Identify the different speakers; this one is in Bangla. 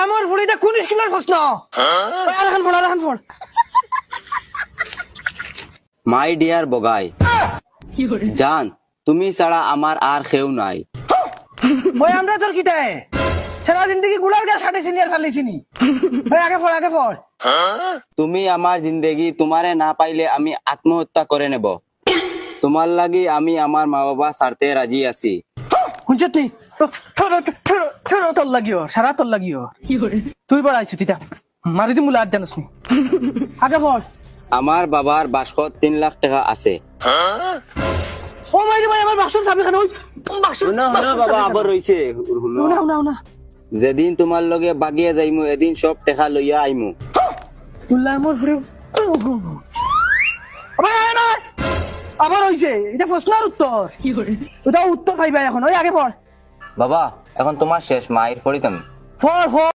Speaker 1: আমার ফুড়িটা কোন স্কুলের প্রশ্ন এখন ফোন
Speaker 2: মাই ডিয়ার বগাই জান তুমি ছাড়া আমার আর কেউ নাই।
Speaker 1: ওই আমরা তোর কিটায় সারা জিন্দগি গুলার গা সাড়ে সিনিয়র ফালিছিনি ওই আগে ফল
Speaker 2: তুমি আমার জিন্দেগি তোমারে না পাইলে আমি আত্মহত্যা করে নেব। তোমার লাগি আমি আমার মা বাবা ছাড়তে রাজি আছি।
Speaker 1: শুনছত নি তোর লাগিও সারা তোর লাগিও তুই বড়াইছো তিতা মারি দি মুলা জানোস নি আগে ফল
Speaker 2: আমার বাবার বাস্কত 3 লাখ টাকা আছে।
Speaker 1: ও মাইরে ভাই আমার বাক্সর চাবি খান ওই বাক্সর
Speaker 2: শুনো বাবা আবার রইছে
Speaker 1: না
Speaker 2: যেদিন তোমার লগে বাগিয়া যাইমু এদিন সব টাকা লইয়া আইমু।
Speaker 1: তুল্লা মোর ফুরে আবার হইছে এটা প্রশ্নের উত্তর ওটা উত্তর পাইবা এখন ওই আগে পড়
Speaker 2: বাবা এখন তোমার শেষ মায়ের পড়িতাম।
Speaker 1: ফল